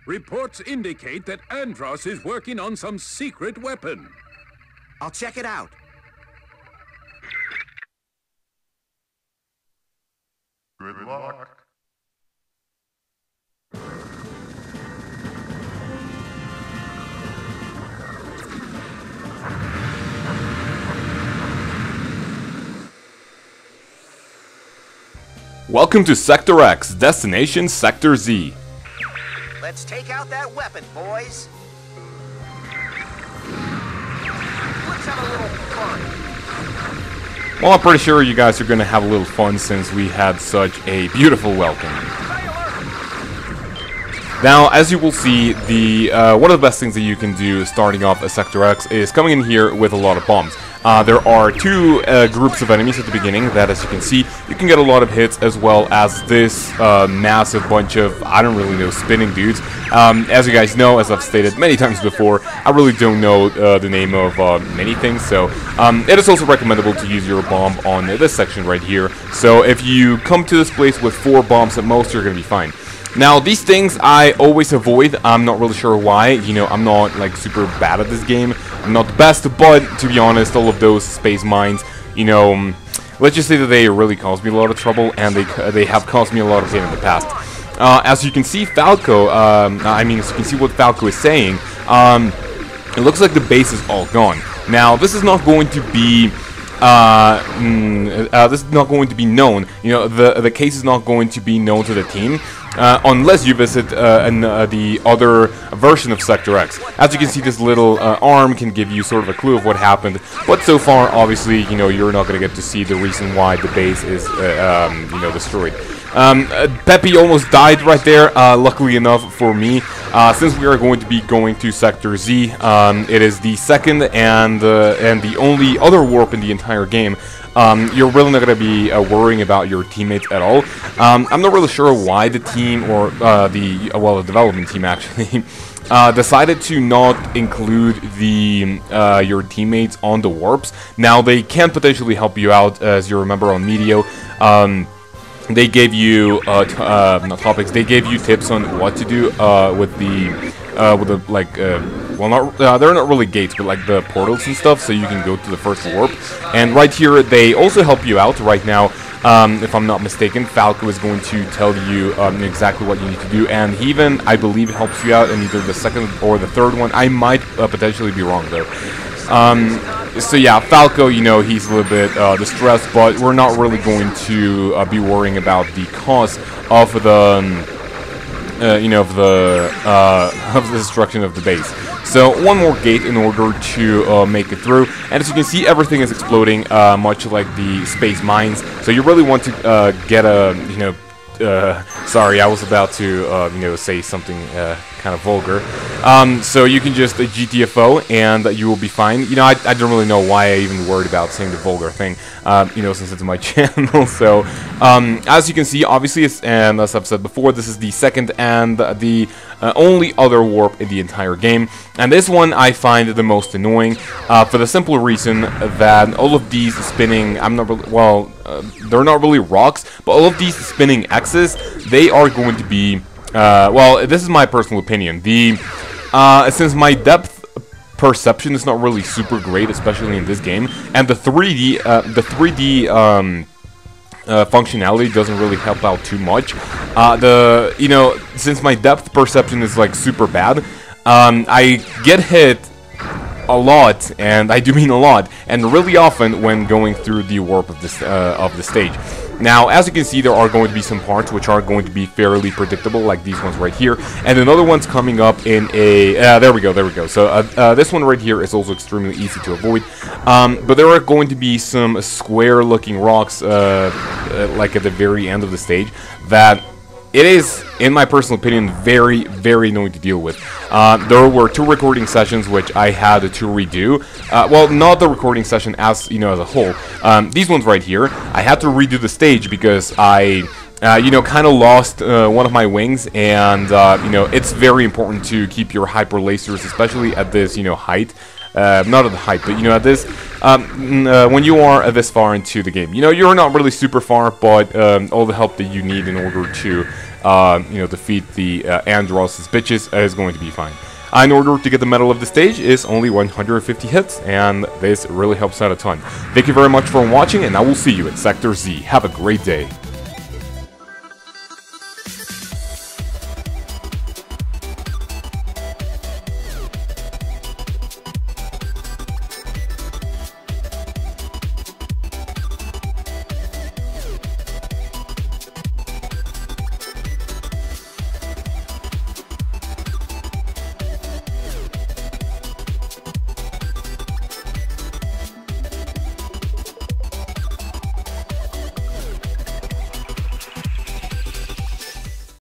Reports indicate that Andros is working on some secret weapon. I'll check it out. Good luck. Welcome to Sector X, destination Sector Z. Let's take out that weapon, boys. Let's have a little fun. Well, I'm pretty sure you guys are going to have a little fun since we had such a beautiful welcome. Now, as you will see, one of the best things that you can do starting off as Sector X is coming in here with a lot of bombs. There are two groups of enemies at the beginning that, as you can see, you can get a lot of hits, as well as this massive bunch of, I don't really know, spinning dudes. As you guys know, as I've stated many times before, I really don't know the name of many things, so it is also recommendable to use your bomb on this section right here. So if you come to this place with 4 bombs at most, you're going to be fine. Now, these things I always avoid. I'm not really sure why. You know, I'm not, like, super bad at this game. I'm not the best, but, to be honest, all of those space mines, you know, let's just say that they really caused me a lot of trouble, and they have caused me a lot of pain in the past. As you can see, Falco, as you can see what Falco is saying, it looks like the base is all gone. Now, this is not going to be... this is not going to be known. You know, the case is not going to be known to the team unless you visit the other version of Sector X. As you can see, this little arm can give you sort of a clue of what happened. But so far, obviously, you know, you're not going to get to see the reason why the base is, you know, destroyed. Peppy almost died right there, luckily enough for me. Since we are going to be going to Sector Z, it is the second and the only other warp in the entire game. You're really not going to be worrying about your teammates at all. I'm not really sure why the team, or the development team actually, decided to not include your teammates on the warps. Now, they can potentially help you out, as you remember on Medio. They gave you not topics. They gave you tips on what to do with the like well, not they're not really gates, but like the portals and stuff, so you can go to the first warp. And right here, they also help you out right now. If I'm not mistaken, Falco is going to tell you exactly what you need to do, and he even, I believe, helps you out in either the second or the third one. I might potentially be wrong there. So yeah, Falco, you know, he's a little bit distressed, but we're not really going to be worrying about the cause of the, you know, of the destruction of the base. So one more gate in order to make it through, and as you can see, everything is exploding, much like the space mines. So you really want to get a, you know, sorry, I was about to, you know, say something kind of vulgar. So you can just GTFO and you will be fine. You know, I don't really know why I even worried about saying the vulgar thing, you know, since it's my channel. So, as you can see, obviously, and as I've said before, this is the second and the only other warp in the entire game. And this one I find the most annoying, for the simple reason that all of these spinning, they're not really rocks, but all of these spinning X's, they are going to be, well, this is my personal opinion. Since my depth perception is not really super great, especially in this game, and the 3D functionality doesn't really help out too much. You know, since my depth perception is like super bad, I get hit a lot, and I do mean a lot, and really often when going through the warp of the stage. Now, as you can see, there are going to be some parts which are going to be fairly predictable, like these ones right here, and another one's coming up in a... there we go. So, this one right here is also extremely easy to avoid, but there are going to be some square-looking rocks, like at the very end of the stage, that it is, in my personal opinion, very, very annoying to deal with. There were 2 recording sessions which I had to redo. Well, not the recording session as, you know, as a whole. These ones right here, I had to redo the stage because I, you know, kind of lost one of my wings, and, you know, it's very important to keep your hyper lasers, especially at this, you know, height. not at the height, but you know, at this, when you are this far into the game, you know, you're not really super far, but all the help that you need in order to, you know, defeat the Andross' bitches is going to be fine. In order to get the medal of the stage is only 150 hits, and this really helps out a ton. Thank you very much for watching, and I will see you at Sector Z. Have a great day.